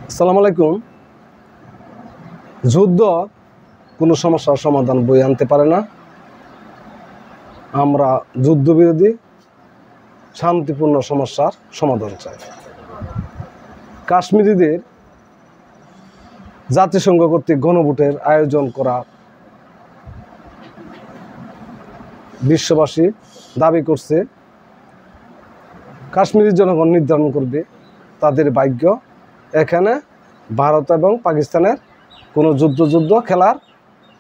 আসসালামু আলাইকুম। যুদ্ধ কোনো সমস্যার সমাধান বয়ে আনতে পারে না। আমরা যুদ্ধবিরোধী শান্তিপূর্ণ সমস্যার সমাধান চাই। কাশ্মীরিদের জাতিসংঘ কর্তৃক গণভোটের আয়োজন করা বিশ্ববাসী দাবি করছে কাশ্মীরি জনগণ নির্ধারণ করবে তাদের ভাগ্য। এখানে ভারত এবং পাকিস্তানের কোনো যুদ্ধ খেলার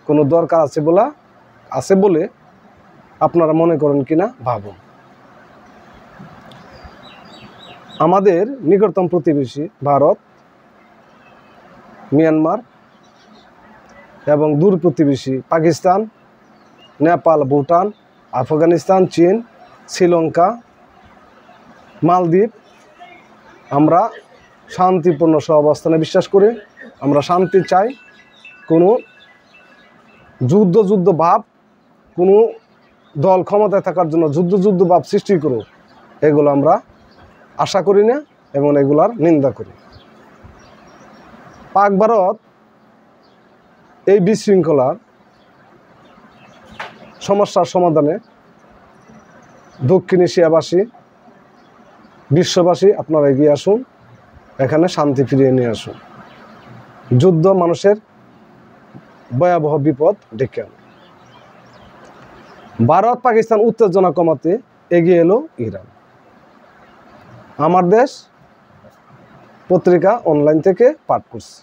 কোনো দরকার আছে বলে আপনারা মনে করেন কিনা ভাবুন। আমাদের নিকটতম প্রতিবেশী ভারত, মিয়ানমার এবং দূর প্রতিবেশী পাকিস্তান, নেপাল, ভুটান, আফগানিস্তান, চীন, শ্রীলঙ্কা, মালদ্বীপ, আমরা শান্তিপূর্ণ সহাবস্থানে বিশ্বাস করি। আমরা শান্তি চাই। কোনো যুদ্ধ ভাব, কোনো দল ক্ষমতায় থাকার জন্য যুদ্ধ ভাব সৃষ্টি করুক, এগুলো আমরা আশা করি না এবং এগুলার নিন্দা করি। পাক ভারত এই বিশৃঙ্খলার সমস্যার সমাধানে দক্ষিণ এশিয়াবাসী, বিশ্ববাসী আপনারা এগিয়ে আসুন, এখানে শান্তি ফিরিয়ে নিয়ে আসুন। যুদ্ধ মানুষের ভয়াবহ বিপদ ডেকে আনে। ভারত পাকিস্তান উত্তেজনা কমাতে এগিয়ে এলো ইরান। আমার দেশ পত্রিকা অনলাইন থেকে পাঠ করছে।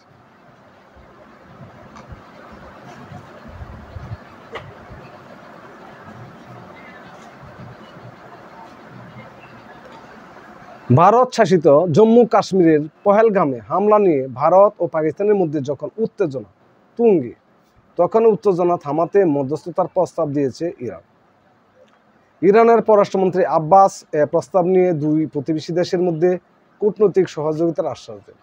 ভারত শাসিত জম্মু কাশ্মীরের পহেলগামে হামলা নিয়ে ভারত ও পাকিস্তানের মধ্যে যখন উত্তেজনা তুঙ্গে, তখন উত্তেজনা থামাতে মধ্যস্থতার প্রস্তাব দিয়েছে ইরান। ইরানের পররাষ্ট্রমন্ত্রী আব্বাস এ প্রস্তাব নিয়ে দুই প্রতিবেশী দেশের মধ্যে কূটনৈতিক সহযোগিতার আশ্বাস দেন।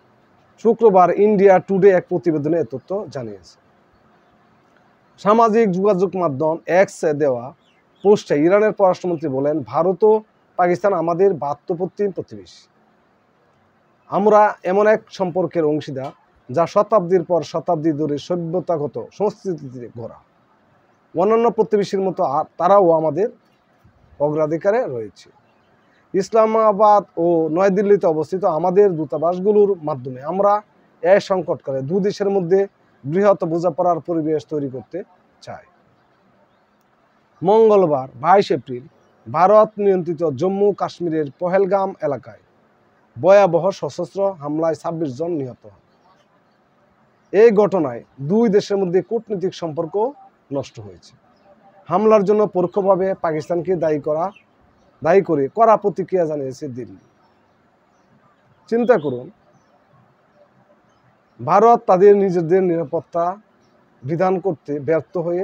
শুক্রবার ইন্ডিয়া টুডে এক প্রতিবেদনে এ তথ্য জানিয়েছে। সামাজিক যোগাযোগ মাধ্যম এক্সে দেওয়া পোস্টে ইরানের পররাষ্ট্রমন্ত্রী বলেন, ভারত ও পাকিস্তান আমাদের বাধ্যপ্রতিম প্রতিবেশী। আমরা এমন এক সম্পর্কের অংশীদার যা শতাব্দীর পর শতাব্দী ধরে সভ্যতাগত সংস্কৃতিতে গড়া। অন্যান্য প্রতিবেশীর মতো তারাও আমাদের অগ্রাধিকারে রয়েছে। ইসলামাবাদ ও নয়াদিল্লিতে অবস্থিত আমাদের দূতাবাসগুলোর মাধ্যমে আমরা এই সংকটকালে দুই দেশের মধ্যে বৃহৎ বোঝাপড়ার পরিবেশ তৈরি করতে চাই। মঙ্গলবার 22 এপ্রিল ভারত নিয়ন্ত্রিত জম্মু কাশ্মীরের পহেলগাম এলাকায় ভয়াবহ সশস্ত্র হামলায় 26 জন নিহত হন। এই ঘটনায় দুই দেশের মধ্যে কূটনৈতিক সম্পর্ক নষ্ট হয়েছে। হামলার জন্য পরোক্ষভাবে পাকিস্তানকে দায়ী করে কড়া প্রতিক্রিয়া জানিয়েছে দিল্লি। চিন্তা করুন, ভারত তাদের নিজেদের নিরাপত্তা বিধান করতে ব্যর্থ হয়ে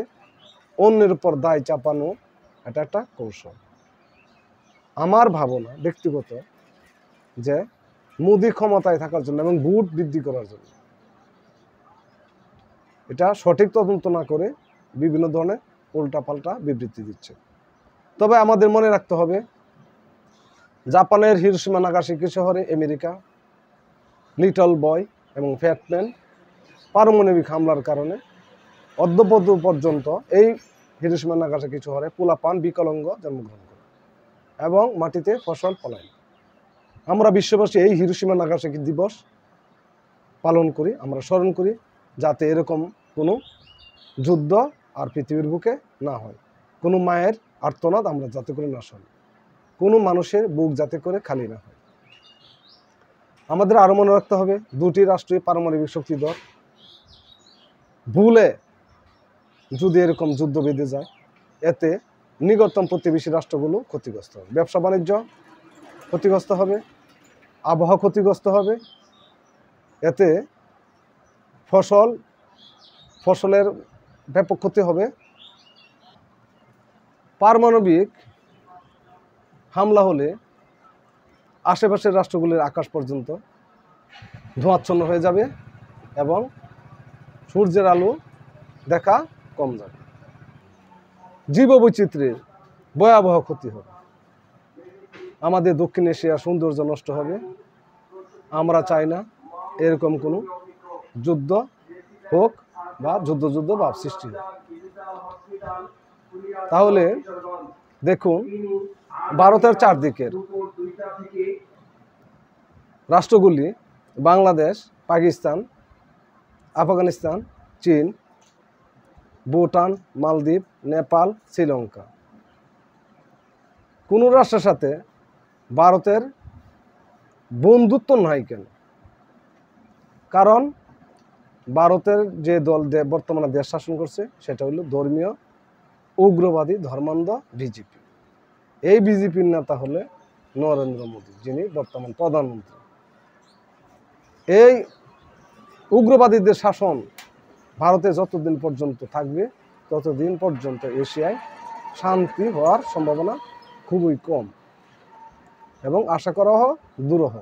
অন্যের উপর দায় চাপানো, এটা একটা কৌশল। আমার ভাবনা ব্যক্তিগত যে মোদি ক্ষমতায় থাকার জন্য এবং ভোট বৃদ্ধি করার জন্য এটা সঠিক তদন্ত না করে বিভিন্ন ধরনের উল্টাপাল্টা বিবৃতি দিচ্ছে। তবে আমাদের মনে রাখতে হবে, জাপানের হিরোশিমা নাগাসাকি শহরে আমেরিকা, লিটল বয় এবং ফ্যাটম্যান পারমাণবিক হামলার কারণে অদ্যপর্য পর্যন্ত এই হিরোশিমা নাগাসাকি শহরে পোলাপান বিকলাঙ্গ জন্মগ্রহণ করে এবং মাটিতে ফসল ফলায়। আমরা বিশ্ববাসী এই হিরোশিমা নাগাসাকি দিবস পালন করি, আমরা স্মরণ করি, যাতে এরকম কোনো যুদ্ধ আর পৃথিবীর বুকে না হয়। কোনো মায়ের আর্তনাদ আমরা যাতে করে না শুনি, কোনো মানুষের বুক যাতে করে খালি না হয়। আমাদের আরও মনে রাখতে হবে, দুটি রাষ্ট্রীয় পারমাণবিক শক্তিধর ভুলে যদি এরকম যুদ্ধ বেঁধে যায়, এতে নিকটতম প্রতিবেশী রাষ্ট্রগুলো ক্ষতিগ্রস্ত হবে, ব্যবসা বাণিজ্য ক্ষতিগ্রস্ত হবে, আবহাওয়া ক্ষতিগ্রস্ত হবে, এতে ফসলের ব্যাপক ক্ষতি হবে। পারমাণবিক হামলা হলে আশেপাশের রাষ্ট্রগুলির আকাশ পর্যন্ত ধোঁয়াচ্ছন্ন হয়ে যাবে এবং সূর্যের আলো দেখা কম যাবে। জীববৈচিত্র্যের ভয়াবহ ক্ষতি হবে। আমাদের দক্ষিণ এশিয়ার সৌন্দর্য নষ্ট হবে। আমরা চাই না এরকম কোনো যুদ্ধ হোক বা যুদ্ধ ভাব সৃষ্টি হোক। তাহলে দেখুন, ভারতের চারদিকের রাষ্ট্রগুলি বাংলাদেশ, পাকিস্তান, আফগানিস্তান, চীন, ভুটান, মালদ্বীপ, নেপাল, শ্রীলঙ্কা, কোন রাষ্ট্রের সাথে ভারতের বন্ধুত্ব নাই কেন? কারণ ভারতের যে দল বর্তমানে দেশ শাসন করছে সেটা হলো ধর্মীয় উগ্রবাদী ধর্মান্ধ বিজেপি। এই বিজেপির নেতা হলে নরেন্দ্র মোদী, যিনি বর্তমান প্রধানমন্ত্রী। এই উগ্রবাদীদের শাসন ভারতে যতদিন পর্যন্ত থাকবে ততদিন পর্যন্ত এশিয়ায় শান্তি হওয়ার সম্ভাবনা খুবই কম এবং আশা করা দুরূহ।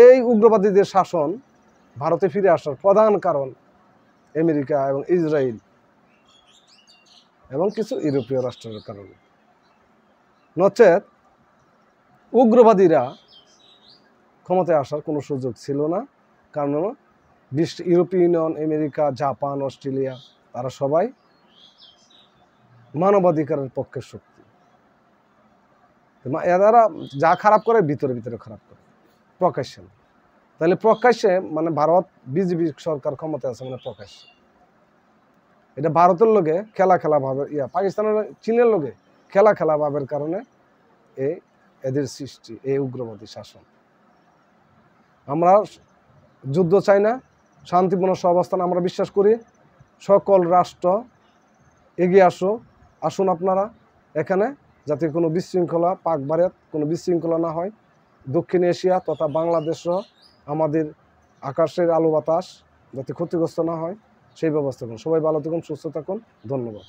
এই উগ্রবাদীদের শাসন ভারতে ফিরে আসার প্রধান কারণ আমেরিকা এবং ইসরায়েল এবং কিছু ইউরোপীয় রাষ্ট্রের কারণে। নচেত উগ্রবাদীরা ক্ষমতায় আসার কোনো সুযোগ ছিল না। কারণ ইউরোপীয় ইউনিয়ন, আমেরিকা, জাপান, অস্ট্রেলিয়া তারা সবাই মানবাধিকারের পক্ষের শক্তি। এরা যা খারাপ করে ভিতরে ভিতরে খারাপ করে, প্রকাশ্যে না। তাহলে প্রকাশ্যে মানে ভারত বিজেপি সরকার ক্ষমতায় আছে মানে প্রকাশ্যে। এটা ভারতের লোকে খেলা ভাবে, পাকিস্তানের, চীনের লোকে খেলা ভাবের কারণে এদের সৃষ্টি এই উগ্রবাদী শাসন। আমরা যুদ্ধ চাই না, শান্তিপূর্ণ সহাবস্থান আমরা বিশ্বাস করি। সকল রাষ্ট্র এগিয়ে আসুন আপনারা এখানে, যাতে কোনো বিশৃঙ্খলা, পাক ভারত কোনো বিশৃঙ্খলা না হয়। দক্ষিণ এশিয়া তথা বাংলাদেশও আমাদের আকাশের আলো বাতাস যাতে ক্ষতিগ্রস্ত না হয় সেই ব্যবস্থা করুন। সবাই ভালো থাকুন, সুস্থ থাকুন। ধন্যবাদ।